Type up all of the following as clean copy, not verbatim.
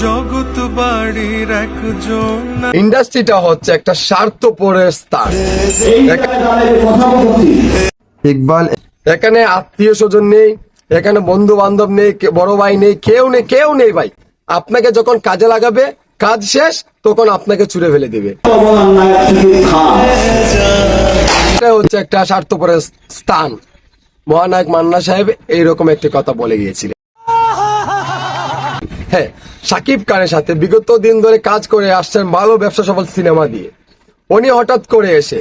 জগৎ বাড়ির একজন ইন্ডাস্ট্রিটা হচ্ছে একটা স্বার্থপরের স্থান। ইকবাল, এখানে আত্মীয় স্বজন নেই, এখানে বন্ধু বান্ধব নেই, বড় ভাই নেই, কেউ নেই ভাই। আপনাকে যখন কাজে লাগাবে, কাজ শেষ, তখন আপনাকে ছুড়ে ফেলে দিবে। এটা হচ্ছে একটা স্বার্থপরের স্থান। মহানায়ক মান্না সাহেব এইরকম একটি কথা বলে গিয়েছিলেন। হ্যাঁ, শাকিব খানের সাথে বিগত দিন ধরে কাজ করে আসছেন ভালো ব্যবসা সফল সিনেমা দিয়ে। উনি হঠাৎ করে এসে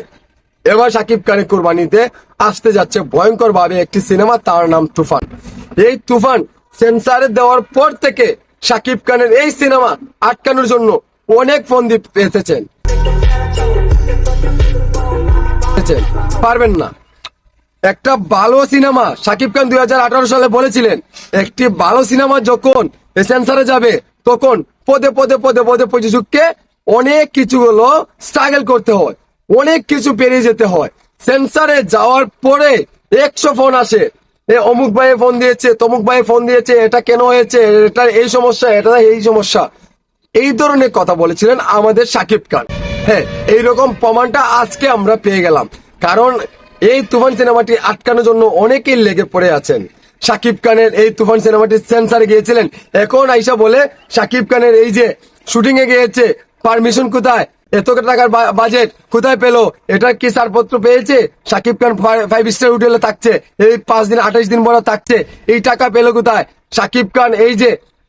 এবার শাকিব খানের কুরবানিতে আসতে যাচ্ছে ভয়ঙ্কর ভাবে একটি সিনেমা, তার নাম তুফান। এই তুফান সেন্সারে দেওয়ার পর থেকে শাকিব খানের এই সিনেমা আটকানোর জন্য অনেক ফন্দি পেতেছেন, পারবেন না। একটা ভালো সিনেমা শাকিব খান 2018 সালে বলেছিলেন, একটি ভালো সিনেমা যখন সেন্সারে যাবে তখন পদে পদে পদে পদে প্রযোজককে অনেক কিছু হলো স্ট্রাগল করতে হয়, অনেক কিছু পেরিয়ে যেতে হয়। সেন্সারে যাওয়ার পরে 100 ফোন আসে, অমুক ভাই ফোন দিয়েছে, তমুক ভাই ফোন দিয়েছে, এটা কেন হয়েছে, এটা এই সমস্যা, এটা এই সমস্যা, এই ধরনের কথা বলেছিলেন আমাদের শাকিব খান। হ্যাঁ, এইরকম প্রমাণটা আজকে আমরা পেয়ে গেলাম। কারণ এই তুফান সিনেমাটি আটকানোর জন্য অনেকেই লেগে পড়ে আছেন। শাকিব খানের এই তুফান সিনেমাটি সেন্সারে গিয়েছিলেন, এখন আইসা বলে শাকিব খানের এই যে শুটিং এ গিয়েছে, পারমিশন কোথায়, এত টাকার বাজেট কোথায় পেলো, এটা কি ছাড়পত্র পেয়েছে, শাকিব খান 5 স্টার হোটেলে থাকছে, এই 5 দিন 28 দিন বড় থাকছে, এই টাকা পেলো কোথায় শাকিব খান।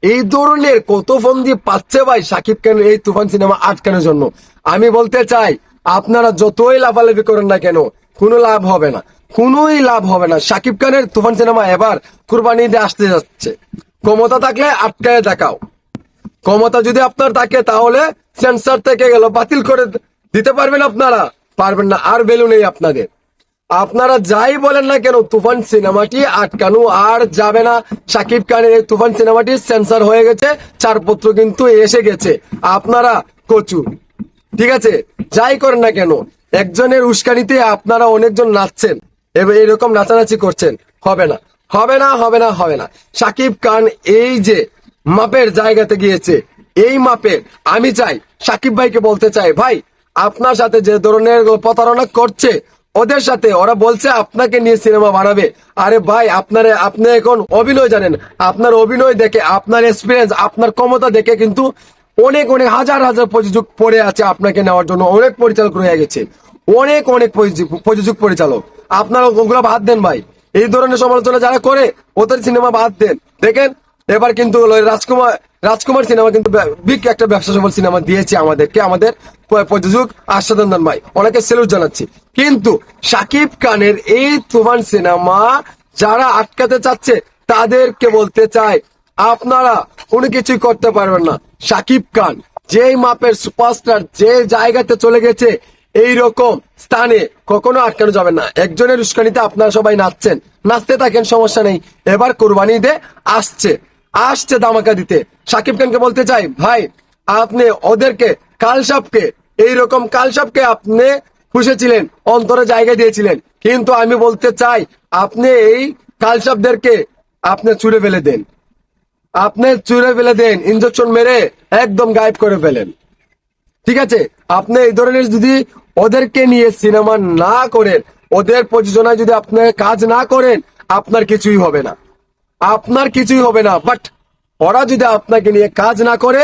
এই ধরনের কত ফোন দিয়ে পাচ্ছে ভাই শাকিব খানের এই তুফান সিনেমা আটকানোর জন্য। আমি বলতে চাই, আপনারা যতই লাফালাফি করেন না কেন, কোনো লাভ হবে না, কোনোই লাভ হবে না। শাকিব খানের তুফান সিনেমা এবার কুরবানিতে আসতে যাচ্ছে। ক্ষমতা থাকলে আটকায় দেখাও, ক্ষমতা যদি আপনার থাকে তাহলে সেন্সর থেকে গেল বাতিল করে দিতে পারবেন আপনারা, পারবেন না, আর ভ্যালু নেই আপনাদের। আপনারা যাই বলেন না কেন, তুফান সিনেমাটি আটকানো আর যাবে না। শাকিব খানের এই তুফান সিনেমাটি সেন্সর হয়ে গেছে, ছাড়পত্র কিন্তু এসে গেছে। আপনারা কচু, ঠিক আছে, যাই করেন না কেন, একজনের উস্কানিতে আপনারা অনেকজন নাচছেন, এবার এরকম নাচানাচি করছেন, হবে না, হবে না, হবে না, হবে না। শাকিব খান এই যে মাপের জায়গাতে গিয়েছে, এই মাপের আমি চাই শাকিব ভাইকে বলতে চাই, ভাই আপনার সাথে যে ধরনের প্রতারণা করছে, ওদের সাথে ওরা বলছে আপনাকে নিয়ে সিনেমা বানাবে। আরে ভাই, আপনি এখন অভিনয় জানেন, আপনার অভিনয় দেখে, আপনার এক্সপিরিয়েন্স, আপনার ক্ষমতা দেখে কিন্তু অনেক অনেক হাজার হাজার প্রযোজক পড়ে আছে আপনাকে নেওয়ার জন্য, অনেক পরিচালক রয়ে গেছে, অনেক অনেক প্রযোজক পরিচালক। আপনারা ওগুলো বাদ দেন ভাই, এই ধরনের সমালোচনা যারা করে ওদের সিনেমা বাদ দেন। দেখেন এবার কিন্তু রাজকুমার সিনেমা কিন্তু বিগ একটা ব্যবসা সফল সিনেমা দিয়েছে আমাদেরকে, আমাদের প্রযোজক আশাদন্দন ভাই, ওনাকে স্যালুট জানাচ্ছি। কিন্তু শাকিব খানের এই তুফান সিনেমা যারা আটকাতে চাচ্ছে তাদেরকে বলতে চাই, আপনারা কোনো কিছুই করতে পারবেন না। শাকিব খান যেই মাপের সুপারস্টার, যে জায়গাতে চলে গেছে, এই রকম স্থানে কখনো আটকানো যাবে না। একজনের উস্কানিতে আপনারা সবাই নাচছেন, নাচতে থাকেন, সমস্যা নেই। এবার কুরবানিতে আসছে ধামাকা দিতে। শাকিব খানকে বলতে চাই, ভাই আপনি ওদেরকে কালসাপকে, এইরকম কালসাপকে আপনি পুষেছিলেন, অন্তরে জায়গা দিয়েছিলেন, কিন্তু আমি বলতে চাই আপনি এই কালসাপদেরকে আপনি ছুড়ে ফেলে দেন, ইঞ্জেকশন মেরে একদম গায়েব করে ফেলেন, ঠিক আছে। আপনি এই ধরনের যদি ওদেরকে নিয়ে সিনেমা না করেন, ওদের প্রযোজনায় যদি আপনি কাজ না করেন, আপনার কিছুই হবে না, আপনার কিছুই হবে না। বাট ওরা যদি আপনাকে নিয়ে কাজ না করে,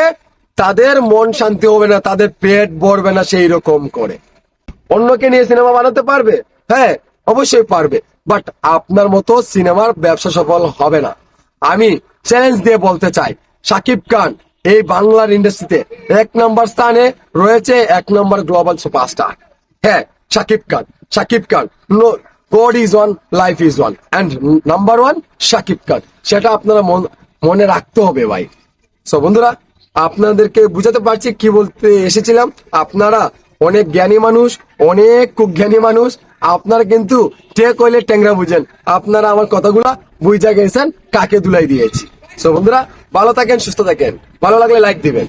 তাদের মন শান্তি হবে না, তাদের পেট ভরবে না। সেই রকম করে অন্যকে নিয়ে সিনেমা বানাতে পারবে, হ্যাঁ অবশ্যই পারবে, বাট আপনার মতো সিনেমার ব্যবসা সফল হবে না। আমি চ্যালেঞ্জ দিয়ে বলতে চাই, শাকিব খান এই বাংলার ইন্ডাস্ট্রিতে 1 নম্বর স্থানে রয়েছে, 1 নম্বর গ্লোবাল সুপারস্টার। হ্যাঁ, Shakib Khan God is one, life is one, and number 1 Shakib Khan, সেটা আপনারা মনে রাখতে হবে ভাই। সো বন্ধুরা, আপনাদেরকে বুঝাতে পারছি কি বলতে এসেছিলাম। আপনারা অনেক জ্ঞানী মানুষ, অনেক কুজ্ঞানী মানুষ, আপনারা কিন্তু টেক হইলে ট্যাংরা বুঝেন। আপনারা আমার কথাগুলা বুঝা গেছেন, কাকে দুলাই দিয়েছি। সো বন্ধুরা, ভালো থাকেন, সুস্থ থাকেন, ভালো লাগলে লাইক দিবেন।